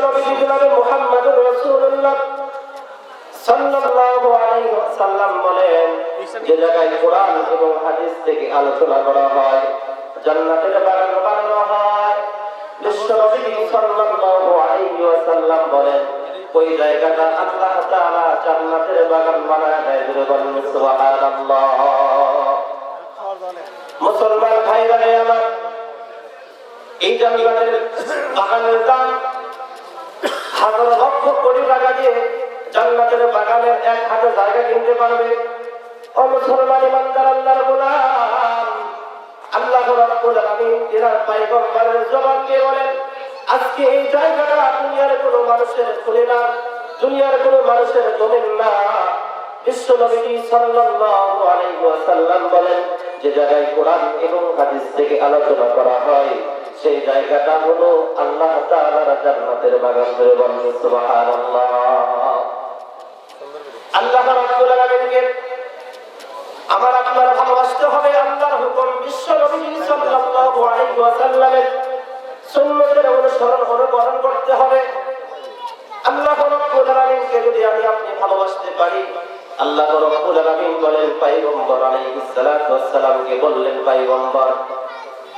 বিশ্বনবী জনাবে মুহাম্মদুর রাসূলুল্লাহ সাল্লাল্লাহু আলাইহি ওয়াসাল্লাম বলেন, যে জায়গায় কোরআন এবং হাদিস থেকে আলোচনা করা হয়, জান্নাতের বাগান বানানো হয়। বিশ্বনবী সাল্লাল্লাহু আলাইহি ওয়াসাল্লাম বলেন, ওই জায়গাটা আল্লাহ তাআলা জান্নাতের বাগান বানায় দেয়। বলেন সুবহানাল্লাহ। মুসলমান ভাইরা আমার, এই জান্নাতের বাগানের দাম হাজার লক্ষ কোটি টাকা দিয়ে জান্নাতের বাগানের এক হাতে জায়গা কিনতে পারবে। ও মুসলমান ইমানদার আল্লাহর গোলাম, আল্লাহ রাব্বুল আলামিন তিনার পয়গম্বরের জবান দিয়ে বলেন, আজকে এই জায়গাটা দুনিয়ার কোনো মানুষের খুলে না, দুনিয়ার কোনো মানুষের জমিন না। বিশ্বনবী সাল্লাল্লাহু আলাইহি ওয়াসাল্লাম বলেন, যে জায়গায় কোরআন এবং হাদিস থেকে আলোচনা করা হয়, সেই জায়গাটা হলো আল্লাহ তাআলার জান্নাতের বাগান। ধরে বলেন সুবহানাল্লাহ। আল্লাহ রাব্বুল আলামিনকে আমার আপনার ভালোবাসতে হবে। আল্লাহর হুকুম, বিশ্বনবী সাল্লাল্লাহু আলাইহি ওয়াসাল্লামের সুন্নতের অনুসরণ করতে হবে। আল্লাহ রাব্বুল আলামিনকে যদি আপনি ভালোবাসতে পারি, আল্লাহ রাব্বুল আলামিন বলেন, পয়গম্বর আলাইহিস সালাতু ওয়াস সালামকে বললেন, পয়গম্বর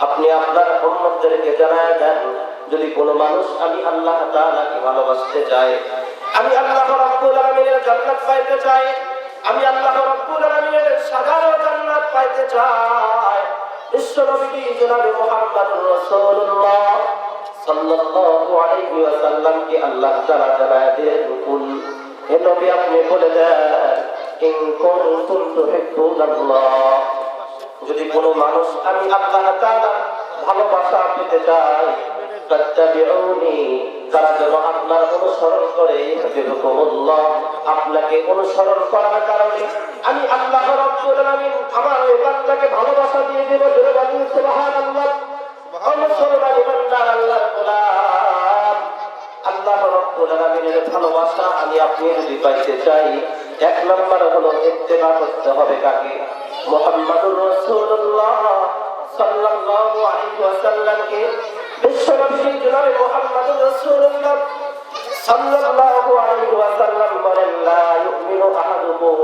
আপনি আপনার উম্মতদেরকে জানায় দেন, যদি কোনো মানুষ আমি আল্লাহ তাআলাকে ভালোবাসতে চায়, আমি আল্লাহ রাব্বুল আলামিনের জান্নাত পাইতে চাই, আমি আল্লাহ রাব্বুল আলামিনের সাধারণ জান্নাত পাইতে চাই, বিশ্বনবী জনাবে মুহাম্মদুর রাসূলুল্লাহ সাল্লাল্লাহু আলাইহি ওয়াসাল্লামকে আল্লাহ তাআলা জানায় দেন, কুল হে নবী আপনি বলে দেন, ইন কুনতুম তুহিব্বুনাল্লাহ, যদি কোনো মানুষ আমি আল্লাহ তাআলা ভালোবাসা পেতে চাই, ফাত্তাবিউনি, তারা যেন আপনার অনুসরণ করে। হাবিবুল্লাহ, আপনাকে অনুসরণ করার কারণে আমি আল্লাহ রাব্বুল আলামিন আমার ওই বান্দাকে ভালোবাসা দিয়ে দেব। জোরে বলুন সুবহানাল্লাহ। অনুসরণ ইমানদার আল্লাহর গোলাম, আল্লাহ রাব্বুল আলামিনের ভালোবাসা আমি আপনি যদি পাইতে চাই, এক নম্বর হলো ইত্তেবা করতে হবে কাকে? মুহাম্মদুর রাসূলুল্লাহ সাল্লাল্লাহু আলাইহি ওয়াসাল্লামকে। বিশ্বনবী জনাবে মুহাম্মদুর রাসূলুল্লাহ সাল্লাল্লাহু আলাইহি ওয়াসাল্লাম বলেন, লা ইউমিনু আহাদুকুম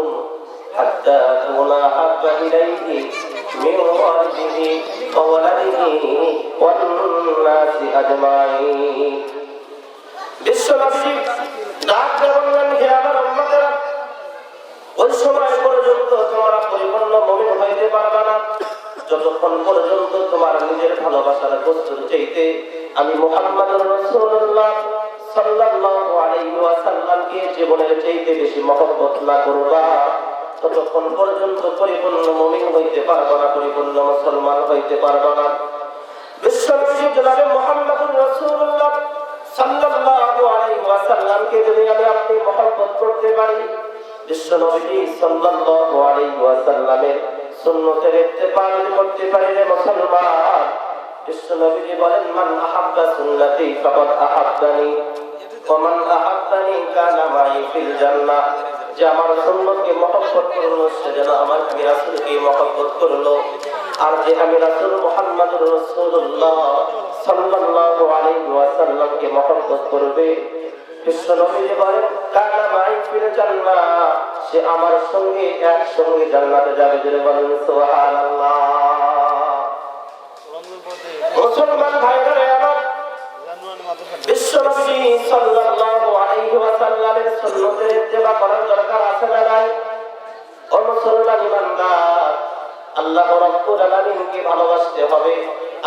হাত্তা তাকুনা আহাব্বা ইলাইহি মিন ওয়ালিদিহি ওয়া ওয়ালাদিহি ওয়ান নাসি আজমাইন। বিশ্বনবী ডাক দিয়ে বললেন, হে আমার উম্মতেরা, ওই সময় পর্যন্ত তোমরা পরিপূর্ণ মুমিন হইতে পারবে না যতক্ষণ পর্যন্ত তোমার নিজের ভালোবাসার বস্তুর চাইতে আমি মুহাম্মদুর রাসূলুল্লাহ সাল্লাল্লাহু আলাইহি ওয়াসাল্লামকে জীবনের চাইতে বেশি মহব্বত না করবা, ততক্ষণ পর্যন্ত পরিপূর্ণ মুমিন হইতে পারবে না, পরিপূর্ণ মুসলমান হইতে পারবে না। বিশ্বনবী জনাবে মুহাম্মদুর রাসূলুল্লাহ সাল্লাল্লাহু আলাইহি ওয়াসাল্লামকে যদি আপনি মহব্বত করতে পারি, বিশ্বনবী সাল্লাল্লাহু আলাইহি ওয়াসাল্লামের সুন্নতের ইত্তেবা করতে পারিলে মুসলমান। বিশ্বনবী বলেন, মান আহাব্বা সুন্নতি ফাকাদ আহাব্বানি ওয়া মান আহাব্বানি কানা মাই ফিল জান্নাহ। যে আমার সুন্নতকে মহব্বত করলো, সে যেন আমার রাসূলকে মহব্বত করলো। আর যে আমি রাসূল মুহাম্মদুর রাসূলুল্লাহ সাল্লাল্লাহু আলাইহি ওয়াসাল্লামকে মহব্বত করবে, বিশ্বনবী বলেন, কানা মাই ফিল জান্নাহ, সে আমার সঙ্গে একসঙ্গে জান্নাতে যাবে। জোরে বলেন সুবহানাল্লাহ। মুসলমান ভাইরা আমার, বিশ্বনবী সাল্লাল্লাহু আলাইহি ওয়াসাল্লামের সুন্নতের ইত্তেবা করার দরকার আছে না নাই? ও মুসলমান ইমানদার, আল্লাহ রাব্বুল আলামিনকে ভালোবাসতে হবে।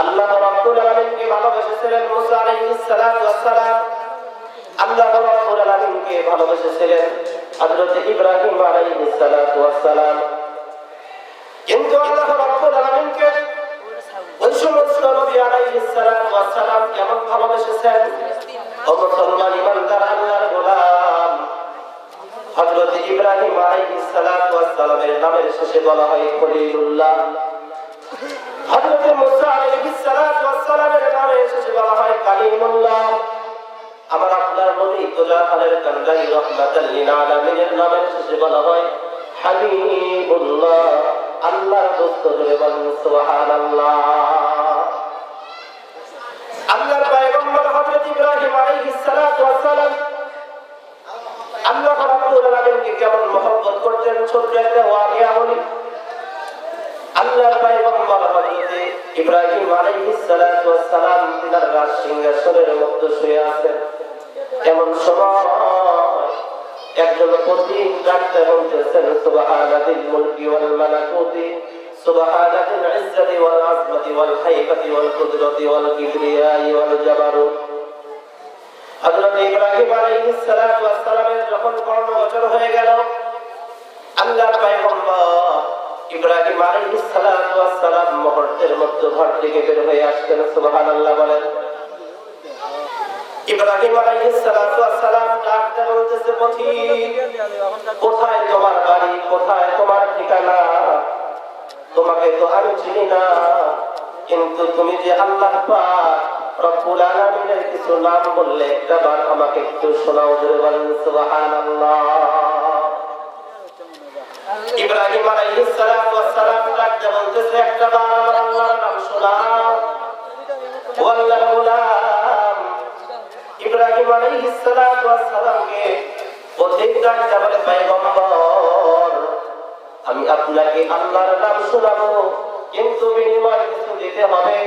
আল্লাহ রাব্বুল আলামিনকে ভালোবেসেছিলেন মুসা আলাইহিস সালাতু ওয়াস সালাম, আল্লাহ রাব্বুল আলামিনকে ভালোবেসেছিলেন হযরত ইব্রাহিম আলাইহিস সালাতু ওয়াস সালাম। কিন্তু আল্লাহ রাব্বুল আলামিনকে ওই সমস্ত নবী আলাইহিস সালাতু ওয়াস সালাম কেমন ভালোবেসেছেন? ও মুসলমান ইমানদার আল্লাহর গোলাম, হযরত ইব্রাহিম আলাইহিস সালাতু ওয়াস সালামের নামের শেষে বলা হয় খলিলুল্লাহ। হযরত মুসা আলাইহিস সালাতু ওয়াস সালামের নামের শেষে বলা হয় কালিমুল্লাহ। আমার আপনার নবী তোজাহারের কান্দাই রাহমাতাল লিল আলামিনের নামের শেষে বলা হয় হাবিবুল্লাহ, আল্লাহর দোস্ত। জোরে বলেন সুবহানাল্লাহ। আল্লাহর পয়গম্বর হযরত ইব্রাহিম আলাইহিস সালাতু ছোট্ট একটা ওয়াকিয়া বলি। আল্লাহর পয়গম্বর হযরত ইব্রাহিম আলাইহিস সালাতু ওয়াস সালাম তিনার রাজ সিংহাসনের মধ্যে শুয়ে আছেন। এমন সময় একজন পথিক ডাকতে বলতেছেন, সুবহানাল মুলকি ওয়াল মালাকুতি সুবহানাল ইজ্জতি ওয়াল আযমতি ওয়াল হাইবাতি ওয়াল কুদরতি ওয়াল কিবরিয়াই ওয়াল জাবারুত। হযরত ইব্রাহিম আলাইহিস সালাতু ওয়াস সালামের যখন কর্মবছর হয়ে গেল, আল্লাহর পয়গম্বর ইব্রাহিম আলাইহিস সালাতু ওয়াস সালাম মুহূর্তের মধ্যে ঘর থেকে বের হয়ে আসলেন। সুবহানাল্লাহ বলেন। ইব্রাহিম আলাইহিস সালাতু ওয়াস সালাম ডাকতে বলতেছে, পথিক, কোথায় তোমার বাড়ি, কোথায় তোমার ঠিকানা? তোমাকে তো আমি চিনি না, কিন্তু তুমি যে আল্লাহ পাক রব্বুল আলামিনের কিছু নাম বললে একবার আমাকে একটু শোনাও। জোরে বলেন সুবহানাল্লাহ। ইব্রাহিম আলাইহিস সালাতু ওয়াস সালাম ডাকতে বলতেছে, একবার আমার আল্লাহর নাম শোনাও। ওয়াল্লাহু গুলাম ইব্রাহিম আলাইহিস সালাতু ওয়াস সালামকে পথিক ডাকতে বলে, পয়গম্বর, আমি আপনাকে আল্লাহর নাম শোনাবো, কিন্তু বিনিময়ে কিছু দিতে হবে।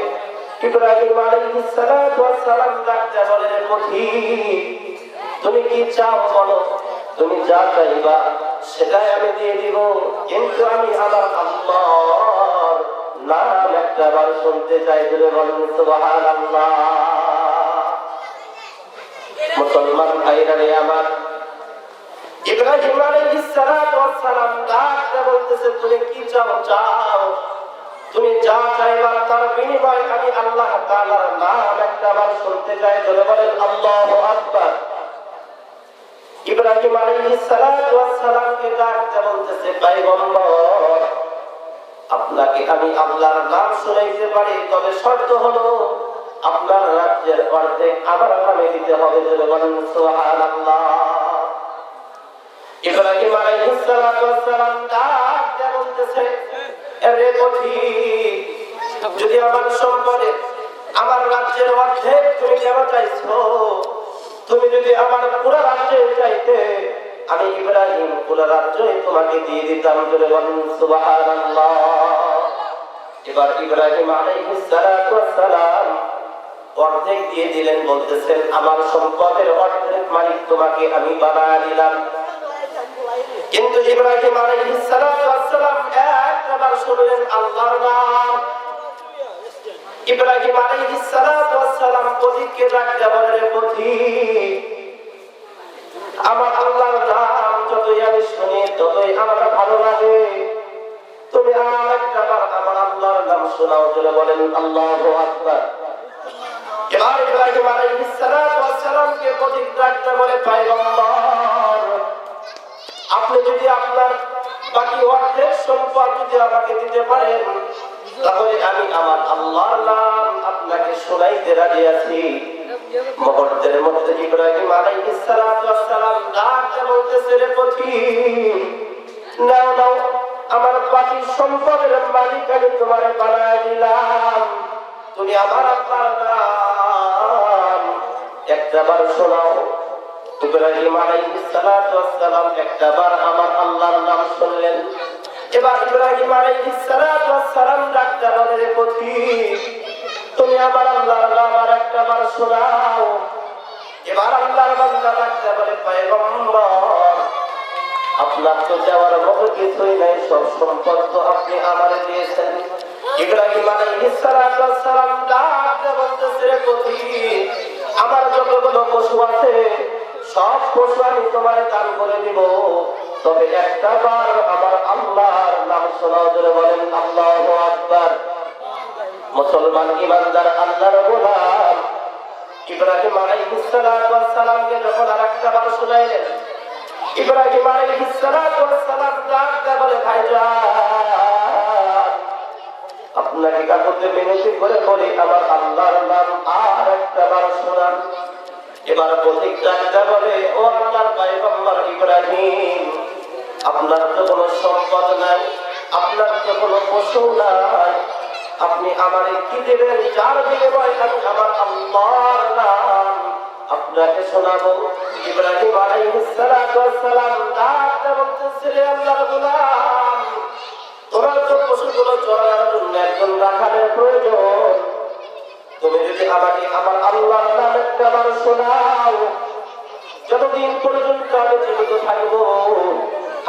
ইব্রাহিম আলাইহিস সালাতু ওয়াস সালাম ডাকতে বলে, পথিক, তুমি কি চাও বলো, তুমি যা চাইবা সেটাই আমি দিয়ে দিব, কিন্তু আমি আমার আল্লাহর নাম একবার শুনতে চাই। জোরে বলেন সুবহানাল্লাহ। মুসলমান ভাইরা রে আমার, ইব্রাহিম আলাইহিস সালাতু ওয়াস সালাম ডাকতে বলতেছে, তুমি কি চাও চাও, তুমি যা চাইবা তার বিনিময়ে আমি আল্লাহ তাআলার নাম একবার শুনতে চাই। জোরে বলেন আল্লাহু আকবার। ইব্রাহিম আলাইহিস সালাতু ওয়াস সালামকে ডাকতে বলতেছে, পয়গম্বর, আপনাকে আমি আল্লাহর নাম শোনাইতে পারি, তবে শর্ত হলো আপনার রাজ্যের অর্ধেক আমার নামে দিতে হবে। জোরে বলেন সুবহানাল্লাহ। ইব্রাহিম আলাইহিস সালাতু ওয়াস সালাম ডাকতে বলতেছে, এরে পথিক, যদি আমার সম্পদে আমার রাজ্যের অর্ধেক তুমি কেন চাইছো? তুমি যদি আমার পুরো রাজ্যে চাইতে, আমি ইব্রাহিম পুরো রাজ্যই তোমাকে দিয়ে দিতাম। জোরে বলেন সুবহানাল্লাহ। এবার ইব্রাহিম আলাইহিস সালাতু ওয়াস সালাম অর্ধেক দিয়ে দিলেন, বলতেছেন, আমার সম্পদের অর্ধেক মালিক তোমাকে আমি বানায় দিলাম। কিন্তু ইব্রাহিম আলাইহিস সালাতু ওয়াস সালাম একবার শুনলেন আল্লাহর নাম। ইব্রাহিম আলাইহিস সালাতু ওয়াস সালাম পথিককে ডাকতে বলেন, পথিক, আমার আল্লাহর নাম যতই আমি শুনি ততই আমার ভালো লাগে, তুমি আর একবার আমার আল্লাহর নাম শোনাও। জোরে বলেন আল্লাহু আকবার। এবার ইব্রাহিম আলাইহিস সালাতু ওয়াস সালামকে পথিক ডাকতে বলে, পয়গম্বর, আপনি যদি আপনার বাকি অর্ধেক সম্পদ যদি আমাকে দিতে পারেন, তাহলে আমি আমার আল্লাহর নাম আপনাকে শোনাইতে রাজি আছি। মুহূর্তের মধ্যে ইব্রাহিম আলাইহিস সালাতু ওয়াস সালাম ডাকতে বলতেছে, রে পথিক, নাও নাও, আমার বাকি সম্পদের মালিক আমি তোমারে বানায় দিলাম, তুমি আমার আল্লাহর নাম একবার শোনাও। ইব্রাহিম আলাইহিস সালাতু ওয়াস সালাম একবার আমার আল্লাহর নাম শুনলেন। এবার ইব্রাহিম আলাইহিস সালাতু ওয়াস সালাম ডাকতে বলে, রে পথিক, তুমি আমার আল্লাহর নাম আর একবার শোনাও। এবার আল্লাহর বান্দা ডাকতে বলে, পয়গম্বর, আপনার তো দেওয়ার মতো কিছুই নাই, সব সম্পদ তো আপনি আমারে দিয়েছেন। ইব্রাহিম আলাইহিস সালাতু ওয়াস সালাম ডাকতে বলতেছে, রে পথিক, আমার যতগুলো পশু আছে সব পশু আমি তোমার দান করে দিব, তবে একটা বার আমার আল্লাহর নাম শোনাও। জোরে বলেন আল্লাহু আকবার। মুসলমান ইমানদার আল্লাহর গোলাম ইব্রাহিম আলাইহিস সালাতু ওয়াস সালামকে যখন আরেকটা বার শোনাইলেন, ইব্রাহিম আলাইহিস সালাতু ওয়াস সালাম ডাকতে বলে, ভাইজান, আপনাকে কাকুতে মিনতি করে বলি, আমার আল্লাহর নাম আর একটা বার শোনান। এবার পথিক ডাকতে বলে, ও আল্লাহর পয়গম্বর ইব্রাহিম, আপনার তো কোনো সম্পদ নাই, আপনার তো কোনো পশু নাই, আপনি আমারে কি দেবেন যার বিনিময়ে আমি আমার আল্লাহর নাম আপনাকে শোনাবো। ইব্রাহিম আলাইহিস সালাতু ওয়াস সালাম ডাকতে বলতেছিলেন, আল্লাহর গোলাম, তোমার তো পশুগুলো চড়ানোর জন্য একজন রাখালের প্রয়োজন। তুমি যদি আমাকে আমার আল্লাহর নাম একবার শোনাও, যতদিন পর্যন্ত আমি জীবিত থাকবো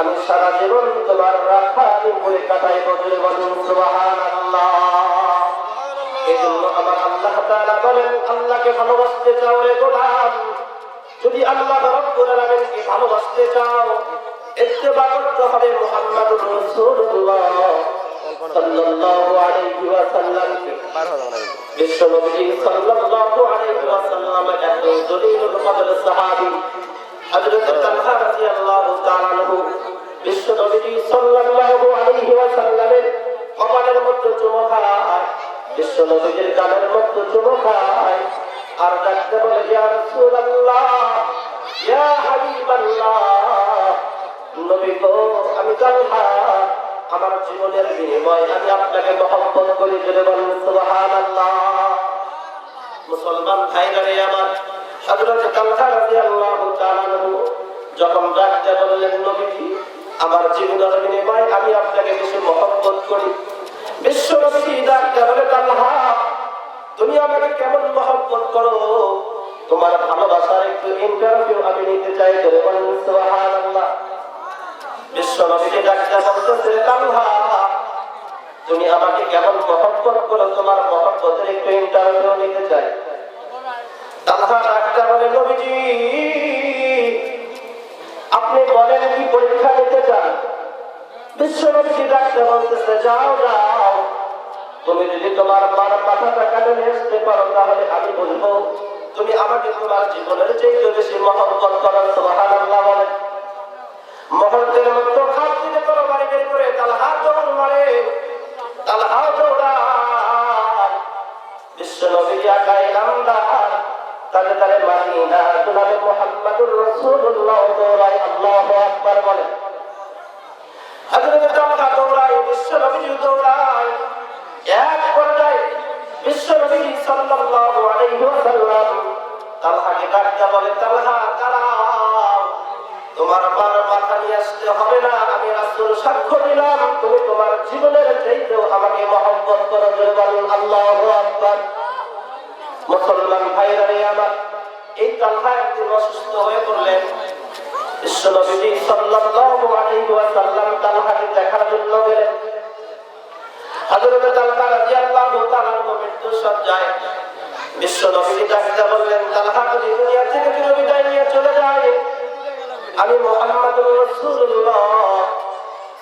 আমি সারা জীবন তোমার রাখালি করে কাটাইব। বলুন সুবহানাল্লাহ। এই জন্য আমার আল্লাহ তাআলা বলেন, আল্লাহকে ভালোবাসতে চাও রে গোলাম, যদি আল্লাহ রাব্বুল আলামিনকে ভালোবাসতে চাও, ইত্তেবা করতে হবে মুহাম্মদুর রাসূলুল্লাহ সাল্লাল্লাহু আলাইহি ওয়াসাল্লামকে। বিশ্ব নবী সাল্লাল্লাহু আলাইহি ওয়াসাল্লামের একজন জলিলুল কদর সাহাবী হযরত তালহা রাদিয়াল্লাহু তাআলা আনহু বিশ্ব নবী সাল্লাল্লাহু আলাইহি ওয়াসাল্লামের কপালের মধ্যে চুমু খায়, বিশ্ব নবীর গালের মধ্যে চুমু খায়, আর ডাকতে বলে, ইয়া রাসূলুল্লাহ, ইয়া হাবিবাল্লাহ, নবী গো, আমি তালহা, আমার জীবনের বিনিময়ে আমি আপনাকে মহব্বত করি। জোরে বলুন সুবহানাল্লাহ। মুসলমান ভাইরা রে আমার, হযরত তালহা রাদিয়াল্লাহু তাআলা আনহু যখন ডাকতে বললেন, নবীজি, আমার জীবনের বিনিময়ে আমি আপনাকে বেশি মহব্বত করি। বিশ্ব নবী ডাকতে বলে, তালহা, তুমি আমাকে কেমন মহব্বত করো, তোমার ভালোবাসার একটু ইন্টারভিউ আমি নিতে চাই। জোরে বলুন সুবহানাল্লাহ। বিশ্ব নবীকে ডাকতে বলতেছে, তালহা, তুমি আমাকে কেমন মহব্বত করো, তোমার মহব্বতের একটু ইন্টারভিউ নিতে চাই। তালহা ডাকতে বলে, নবীজি, আপনি বলেন কি পরীক্ষা নিতে চান? বিশ্ব নবীকে ডাকতে বলতেছে, যাও যাও, তুমি যদি তোমার মার মাথাটা কাটে নিয়ে আসতে পারো, তাহলে আমি বলবো তুমি আমাকে তোমার জীবনের চেয়ে বেশি মহব্বত করো। সুবহানাল্লাহ বলেন। মুহূর্তের মধ্যে খাপ দিতে পারো বাড়ি বের করে তালহা দৌড় মারে, তালহা দৌড়ায়। বিশ্ব নবী আকায় নামদার তারে তারে মাদিনা জনাবে মুহাম্মদুর রাসূলুল্লাহ দৌড়ায়। আল্লাহু আকবার বলেন। হযরত তালহা দৌড়ায়, বিশ্ব নবী দৌড়ায়। এক পর্যায়ে বিশ্ব নবী সাল্লাল্লাহু আলাইহি ওয়াসাল্লাম তালহাকে ডাকতে বলে, তালহা, দাঁড়াও, তোমার মার মাথা নিয়ে আসতে হবে না, আমি রাসূল সাক্ষ্য দিলাম তুমি তোমার জীবনের চাইতেও আমাকে মহব্বত করো। জোরে বলুন আল্লাহু আকবার। মুসলমান ভাইরা রে আমার, এই তালহা একদিন অসুস্থ হয়ে পড়লেন। বিশ্ব নবী সাল্লাল্লাহু আলাইহি ওয়াসাল্লাম তালহাকে দেখার জন্য গেলেন। হযরত তালহা রাদিয়াল্লাহু তাআলা মৃত্যু সজ্জায়। বিশ্ব নবী ডাকতে বললেন, তালহা যদি দুনিয়া থেকে বিদায় নিয়ে চলে যায়, আমি মুহাম্মদুর রাসূলুল্লাহ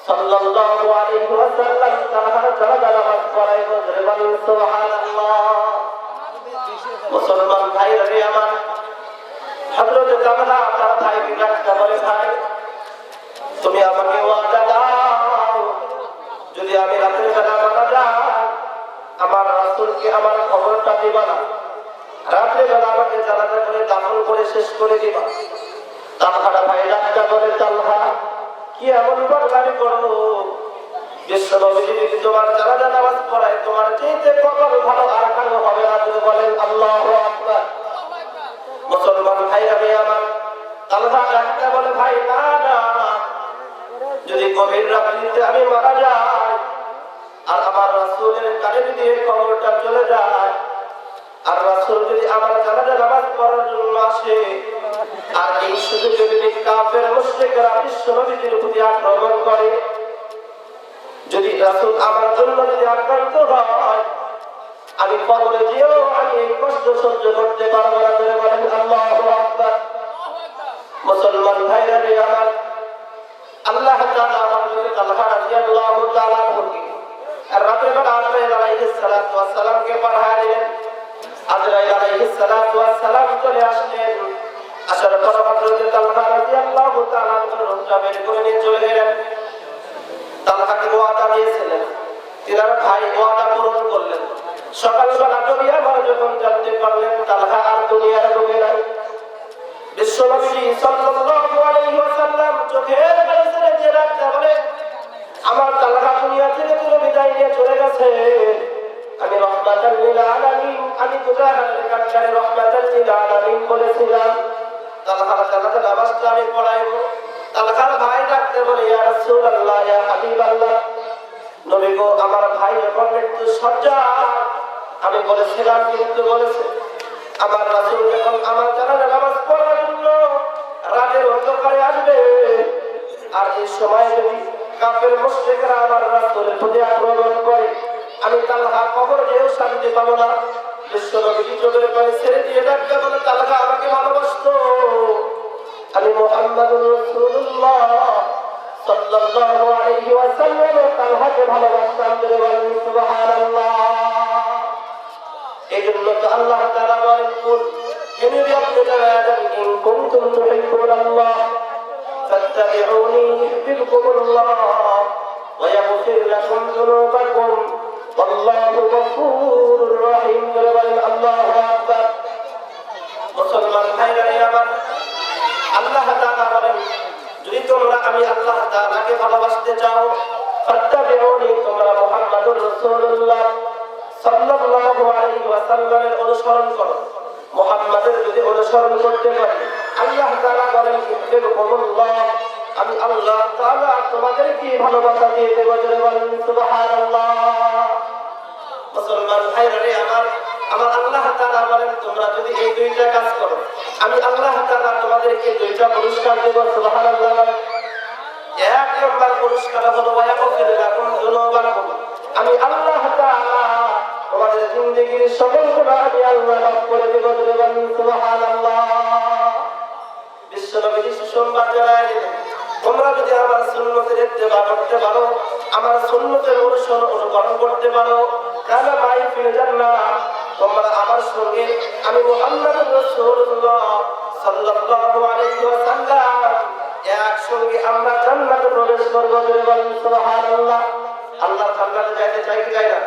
সাল্লাল্লাহু আলাইহি ওয়াসাল্লাম তালহার জানাজা নামাজ পড়াইব। জোরে বলুন সুবহানাল্লাহ। মুসলমান ভাইরা রে আমার, হযরত তালহা তার ভাইকে ডাকতে বলে, ভাই, তুমি আমাকে ওয়াদা দাও, যদি আমি রাতের বেলা মারা যাই, আমার রাসূলকে আমার খবরটা দিবা না, রাতের বেলা আমাকে জানাজা করে দাফন করে শেষ করে দিবা। তালহার ভাই ডাকতে বলে, তালহা, কি এমন পাগলামি করো, বিশ্ব নবী যদি তোমার জানাজা নামাজ পড়ায়, তোমার চাইতে কপাল ভালো আর কারো হবে না। তুমি বলেন আল্লাহু আকবার। মুসলমান ভাইরা রে আমার, তালহা ডাকতে বলে, ভাই, না না, যদি গভীর রাত্রিতে আমি মারা যাই আর আমার রাসূলের কানে যদি এই খবরটা চলে যায়, আর রাসূল যদি আমার জানাজা নামাজ পড়ার জন্য আসে, আর এই সুযোগে যদি কাফের মুশরিকরা বিশ্ব নবীর প্রতি আক্রমণ করে, যদি রাসূল আমার জন্য যদি আক্রান্ত হয়, আমি কবরে যেও আমি এই কষ্ট সহ্য করতে পারবো না। বলে বলেন আল্লাহু আকবার। মুসলমান ভাইরা রে আমার, আল্লাহ তাআলা হযরত তালহা রাদিয়াল্লাহু তাআলা আনহুকে রাতের বেলা আজরাইল আলাইহিস সালাতু ওয়াস সালামকে পাঠিয়ে দিলেন। আজরাইল আলাইহিস সালাতু ওয়াস সালাম চলে আসলেন। আসার পর হযরত তালহা রাদিয়াল্লাহু তাআলা আনহু রূহটা বের করে নিয়ে চলে গেলেন। তালহাকে ওয়াদা দিয়েছিলেন, তিনার ভাই ওয়াদা পূরণ করলেন। সকালবেলা নবী আমার যখন জানতে পারলেন তালহা আর দুনিয়ার লোকে নাই, বিশ্ব নবী সাল্লাল্লাহু আলাইহি ওয়াসাল্লাম চোখের পানি ছেড়ে দিয়ে ডাকতে বলেন, আমার তালহা দুনিয়া থেকে বিদায় নিয়ে চলে গেছে, আমি রহমাতাল লিল আলামিন, আমি মুজাহিদের কান্ডারে রহমাতাল লিল আলামিন বলেছিলাম। তালহার জানাতে নামাজটা আমি পড়াইবো। তালহার ভাই ডাকতে বলে, ইয়া রাসূলুল্লাহ, ইয়া হাবিবাল্লাহ, নবী গো, আমার ভাই যখন মৃত্যু সজ্জায়, আমি বলেছিলাম কিন্তু বলেছে আমার রাসূল যখন আমার জানাজা নামাজ পড়ার জন্য রাতের অন্ধকারে আসবে, আর এই সময় যদি কাফের মুশরিকরা আমার রাসূলের প্রতি আক্রমণ করে, আমি তালহা কবর যেও শান্তি পাবো না। বিশ্বনবী চোখের পানি ছেড়ে দিয়ে ডাকতে বলে, তালহা আমাকে ভালোবাসতো, আমি মুহাম্মাদুর রাসূলুল্লাহ সাল্লাল্লাহু আলাইহি ওয়াসাল্লাম তালহাকে ভালোবাসতাম। সুবহানাল্লাহ। এইজন্য তো আল্লাহ তাআলা বলেন, কুল হে নবী আপনি জানান, ইন কুনতুম তুহিব্বুনাল্লাহ ফাত্তাবিউনি ইউহিব্বুকুমুল্লাহ ওয়া ইয়াগফির লাকুম যুনুবাকুম ওয়াল্লাহু গফুরুর রহিম। বলেন আল্লাহু আকবার। মুসলমান ভাইরা আমার, আল্লাহ তাআলা বলেন, যদি তোমরা আমি আল্লাহ তাআলাকে ভালোবাসতে চাও, ফাত্তাবিউনি, তোমরা মুহাম্মাদুর রাসূলুল্লাহ সাল্লাল্লাহু আলাইহি ওয়াসাল্লামের অনুসরণ করো। মুহাম্মাদের যদি অনুসরণ করতে পারি, আল্লাহ তাআলা বলেন, ইউহিব্বুকুমুল্লাহ, আমি আল্লাহ তাআলা তোমাদেরকে ভালোবাসা দিয়ে দেব। বলেন সুবহানাল্লাহ। মুসলমান ভাইরা আমার আল্লাহ তাআলা বলেন, তোমরা যদি এই দুইটা কাজ করো, আমি আল্লাহ তাআলা তোমাদেরকে দুইটা পুরস্কার দেব। সুবহানাল্লাহ। এক নম্বর পুরস্কার হলো ওয়ায়াগফির লাকুম যুনুবাকুম, আমি আল্লাহ তাআলা তোমাদের জিন্দেগীর সকল গুনাহ আমি আল্লাহ মাফ করে দেব। সুবহানাল্লাহ। বিশ্বনবী সুসংবাদ জানায় দিলেন, তোমরা যদি আমার সুন্নতের ইত্তেবা করতে পারো, আমার সুন্নতের অনুসরণ করতে পারো, তাহলে মাই ফিল জান্নাহ, তোমরা আমার সঙ্গে আমি মুহাম্মাদুর রাসূলুল্লাহ সাল্লাল্লাহু আলাইহি ওয়াসাল্লাম একসঙ্গে আমরা জান্নাতে প্রবেশ করব। সুবহানাল্লাহ। আল্লাহ জান্নাতে যেতে চাই কি চাই না?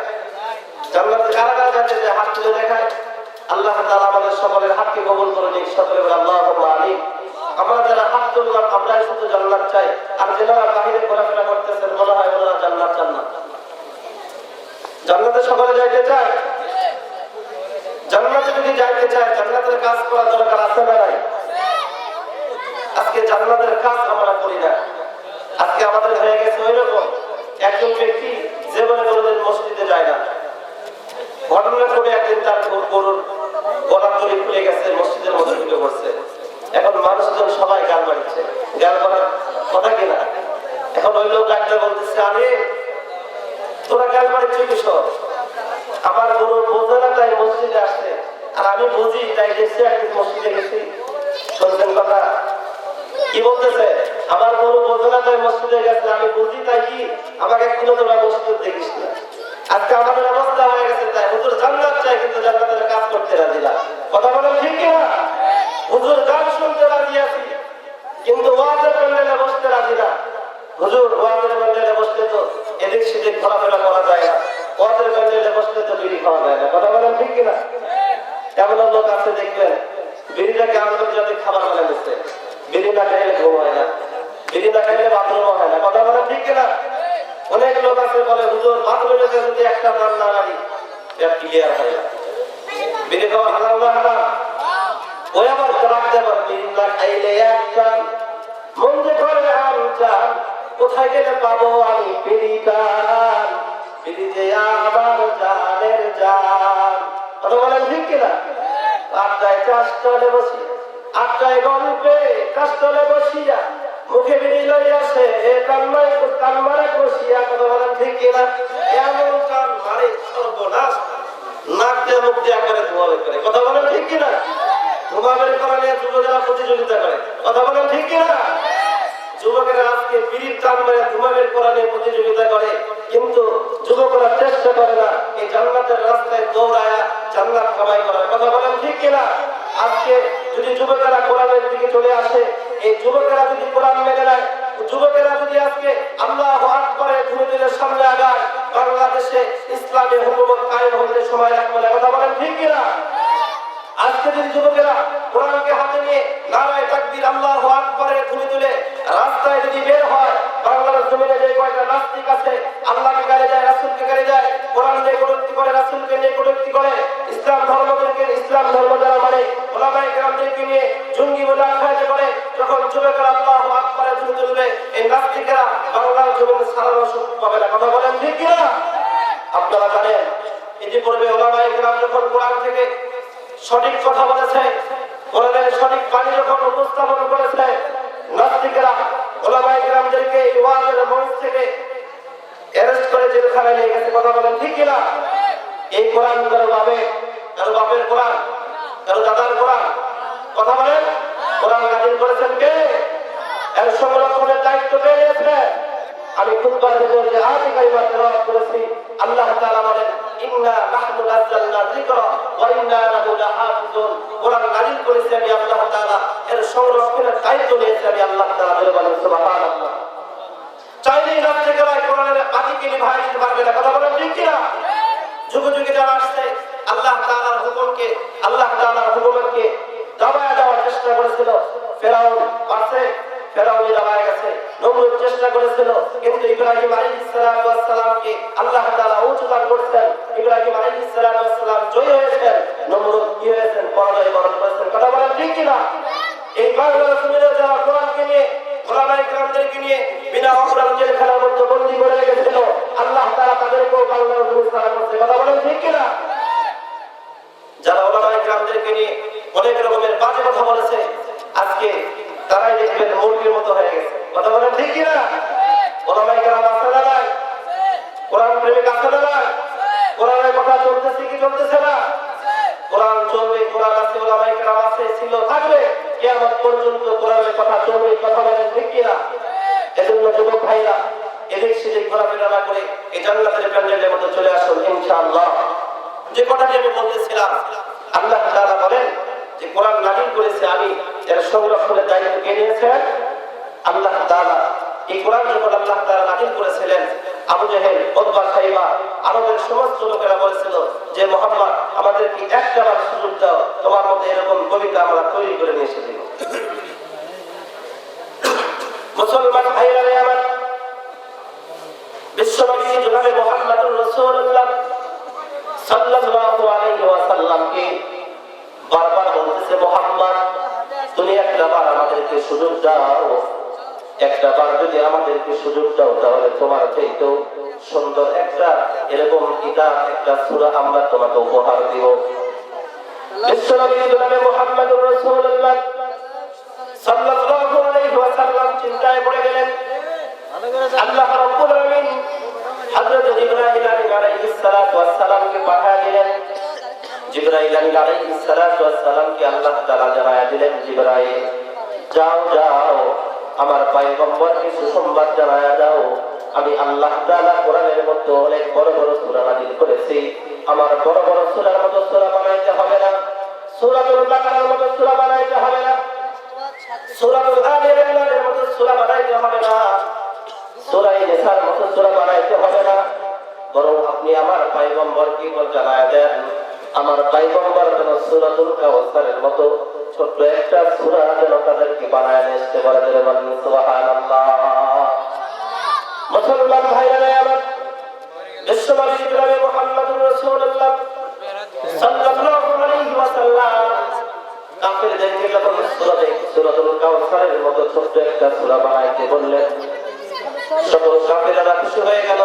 জান্নাতে কারা কারা যেতে চায় হাত তুলে দেখায়। আল্লাহ তাআলা আমাদের সকলের হাতকে কবুল করে নিক। সকলে বলে আল্লাহুম্মা আমিন। আমরা যারা হাত তুললাম, আমরাই শুধু জান্নাত চাই, আর যারা বাহিরে ঘোরাফেরা করতেছেন মনে হয় ওনারা জান্নাত জান্নাত। জান্নাতে সকলে যাইতে চায়। জান্নাতে যদি যাইতে চায়, জান্নাতের কাজ করা দরকার আছে না নাই? আজকে জান্নাতের কাজ আমরা করি না। আজকে আমাদের হয়ে গেছে ওই রকম, একজন ব্যক্তি জীবনে কোনোদিন মসজিদে যায় না। ঘটনা করে একদিন তার গরুর গলা তরি খুলে গেছে, মসজিদের মধ্যে ঢুকে পড়ছে। এখন মানুষজন সবাই গান বাড়িচ্ছে, গান করার কথা কিনা। এখন ওই লোক ডাক্তার বলতেছে, আরে তোরা গান বাড়িচ্ছে কিসব? আমার গরুর বোঝে না তাই মসজিদে আসছে, আর আমি বুঝি তাই গেছি, একদিন মসজিদে গেছি। শুনছেন কথা কি বলতেছে? আমার গরু বোঝে না তাই মসজিদে গেছে, আমি বুঝি তাই কি আমাকে কোনো তোরা মসজিদ দেখিস না। আজকে আমাদের অবস্থা হয়ে গেছে তাই হুজুর জান্নাত চাই, কিন্তু জান্নাতের কাজ করতে রাজি না। কথা বলেন ঠিক কিনা? হুজুর গান শুনতে রাজি আছি, কিন্তু ওয়াজের প্যান্ডেলে বসতে রাজি না। হুজুর ওয়াজের প্যান্ডেলে বসতে তো এদিক সেদিক ঘোরাফেরা করা যায় না, ওয়াজের প্যান্ডেলে বসতে তো বিড়ি খাওয়া যায় না। কথা বলেন ঠিক কিনা? এমন লোক আছে দেখবেন, বিড়িটাকে আন্তর্জাতিক খাবার বলে দিচ্ছে। বিড়ি না খাইলে ঘুম হয় না, বিড়ি না খাইলে বাথরুমও হয় না। কথা বলেন ঠিক কিনা? অনেক লোক আছে বলে, হুজুর বাথরুমে যদি একটা প্রাণ না মারি এটা ক্লিয়ার হয় না। বিড়ি খাওয়া হারাম না হারাম? ওই আবার রাখতে পারে, বিড়ি না খাইলে একটা মন যে করে চান, কোথায় গেলে পাবো আমি বিড়ি টান, বিড়ি যে আমার জানের জান। কথা বলেন ঠিক কিনা? আড্ডায় কাজতলে বসি, আড্ডায় গল্পে কাজতলে বসিয়া মুখে বিড়ি লইয়াছে কান মারে বসিয়া। কথা বলেন ঠিক কিনা? এমন কান মারে সর্বনাশ, নাক দিয়ে মুখ দিয়া করে ধোয়া বের করে। কথা বলেন ঠিক কিনা? ধোয়া বের করা নিয়ে যুবকেরা প্রতিযোগিতা করে। কথা বলেন ঠিক কিনা? যুবকেরা আজকে বিড়ির টান মেরে ধোঁয়া বের করা নিয়ে প্রতিযোগিতা করে, কিন্তু যুবকরা চেষ্টা করে না এই জান্নাতের রাস্তায় দৌড়ায়া জান্নাত কামাই করার। কথা বলেন ঠিক কিনা? আজকে যদি যুবকেরা কোরআনের দিকে চলে আসে, এই যুবকেরা যদি কোরআন মেনে নেয়, যুবকেরা যদি আজকে আল্লাহু আকবারের ধ্বনির সামনে আগায়, বাংলাদেশে ইসলামী হুকুমত কায়েম হতে সময় লাগবে না। কথা বলেন ঠিক কিনা? আজকে যদি যুবকেরা কোরআনকে হাতে নিয়ে নারায়ে তাকবীর আল্লাহু আকবারের ধ্বনি তুলে রাস্তায় যদি বের হয়, বাংলার জমিনে যে কয়টা নাস্তিক আছে, আল্লাহকে গালি দেয়, রাসূলকে গালি দেয়, কোরআন নিয়ে কটূক্তি করে, রাসূলকে তখন যুবকেরা আল্লাহু আকবারে ধ্বনি তুলবে, এই নাস্তিকেরা বাংলার জমিন সারানো সুযোগ পাবে না। কথা বলেন ঠিক কিনা? আপনারা জানেন ইতিপূর্বে ওলামায়ে কেরাম যখন কোরআন থেকে সঠিক কথা বলেছে, কোরআনের সঠিক বাণী যখন উপস্থাপন করেছে, নাস্তিকেরা ওলামায়ে কেরামদেরকে এই ওয়াজের মঞ্চ থেকে অ্যারেস্ট করে জেলখানায় নিয়ে গেছে। কথা বলেন ঠিক কিনা? এই কোরআন কারো বাপের কোরআন, কারো দাদার কোরআন। কথা বলেন, কোরআন নাযিল করেছেন কে? এর সংরক্ষণের দায়িত্ব কে নিয়েছে? আমি খুতবার ভিতরে যে আয়াত কারিমা তেলাওয়াত করেছি, আল্লাহ তাআলা বলেন ইন্না নাহনু নাযালনা যিকরা ওয়া ইন্না লাহু লাহাফিজুন। কোরআন নাযিল করেছি আমি আল্লাহ তাআলা, এর সংরক্ষণের দায়িত্ব নিয়েছি আমি আল্লাহ তাআলা। বলেন সুবহানাল্লাহ। চাইলেই নাস্তিকেরা কোরআনের বাতিকে নিভাই দিতে পারবে না। কথা বলেন ঠিক কিনা? যুগে যুগে যারা আসছে আল্লাহ তাআলার হুকুমকে, আল্লাহ তাআলার হুকুমকে দাবায় দেওয়ার চেষ্টা করেছিল। ফেরাউন পাশে, ফেরাউনি দাবায় গেছে। নমরুদ চেষ্টা করেছিল, কিন্তু ইব্রাহিম আলাইহিস সালামকে আল্লাহ তাআলা উচ্চতার করেছেন। ইব্রাহিম আলাইহিস সালাম জয় হয়েছেন, নমরুদ কি হয়েছেন? পরাজয় বরণ করেছেন। কথা বলেন ঠিক কিনা? এই বাংলার জমিনে যারা কোরআনকে নিয়ে, ওলামায়ে কেরামদেরকে নিয়ে বিনা অপরাধে জেলখানার মধ্যে বন্দী করে রেখেছিল, আল্লাহ তাআলা তাদেরকেও বাংলার জমিনে সারা করছে। কথা বলেন ঠিক কিনা? যারা ওলামায়ে কেরামদেরকে নিয়ে অনেক রকমের বাজে কথা বলেছে, আজকে তারাই দেখবেন মুরগির মতো হয়ে গেছে। কথা বলেন ঠিক কিনা? ওলামায়ে কেরাম আছে না নাই? কোরআন প্রেমিক আছে না নাই? কোরআনের কথা চলতেছে কি চলতেছে না? কোরআন চলবে, কোরআন আছে, ওলামায়ে কেরাম আছে, ছিল, থাকবে, কিয়ামত পর্যন্ত কোরআনের কথা চলবে। কথা বলেন ঠিক কিনা? এজন্য যুবক ভাইরা এদিক সেদিক ঘোরাফেরা না করে এই জান্নাতের প্যান্ডেলের মধ্যে চলে আসুন ইনশাআল্লাহ। যে কথাটি আমি বলতেছিলাম, আল্লাহ তাআলা বলেন যে কোরআন নাযিল করেছে আমি, এর সংরক্ষণের দায়িত্ব কে নিয়েছেন? আল্লাহ তাআলা। এই কোরআন যখন আল্লাহ তাআলা নাযিল করেছিলেন, আবু জেহেল, উতবা, শাইবা, আরবের সমস্ত লোকেরা বলেছিল যে মুহাম্মদ আমাদেরকে একটাবার সুযোগ দাও, তোমার মধ্যে এরকম কবিতা আমরা তৈরি করে নিয়ে এসে দিব। মুসলমান ভাইরা আমার, বিশ্বনবী জনাবে মুহাম্মদুর রাসূলুল্লাহ সাল্লাল্লাহু আলাইহি ওয়াসাল্লামকে বারবার বলতেছে, মুহাম্মদ তুমি একটাবার আমাদেরকে সুযোগ দাও, একটাবার যদি আমাদেরকে সুযোগ দাও তাহলে তোমার চাইতেও সুন্দর একটা এরকম কিতাব, একটা সূরা আমরা তোমাকে উপহার দিব। বিশ্বনবী জনাবে মুহাম্মদুর রাসূলুল্লাহ সাল্লাল্লাহু আলাইহি ওয়াসাল্লাম চিন্তায় পড়ে গেলেন। আল্লাহ রাব্বুল আলামিন হযরত জিবরাইল আলাইহিস সালাতু ওয়াস সালামকে পাঠিয়ে দিলেন। জিবরাইল আলাইহিস সালাতু ওয়াস সালামকে আল্লাহ তাআলা জানায়া দিলেন, জিবরাইল যাও যাও আমার পয়গম্বরকে সুসংবাদ জানায়া দাও, আমি আল্লাহ তাআলা কোরআনের মধ্যে অনেক বড় বড় সূরা নাযিল করেছি। আমার বড় বড় সূরার মতো সূরা বানাইতে হবে না, সূরাতুল বাকারার মতো সূরা বানাইতে হবে না, সূরাতুল আলি ইমরানের মতো সূরা বানাইতে হবে না, সূরা নিসার মতো সূরা বানাইতে হবে না, বরং আপনি আমার পয়গম্বরকে জানায়া দেন আমার পয়গম্বর যেন সূরাতুল কাউসারের মতো ছোট্ট একটা সূরা যেন তাদেরকে বানায় নিয়ে আসতে পারে। সুবহানাল্লাহ। মুসলমান ভাইরা আমার, বিশ্বনবী জনাবে মুহাম্মদুর রাসূলুল্লাহ সাল্লাল্লাহু আলাইহি ওয়াসাল্লাম কাফেরদেরকে যখন সূরাতুল কাউসারের মতো ছোট্ট একটা সূরা বানাইতে বললেন, সকল কাফেররা খুশি হয়ে গেল।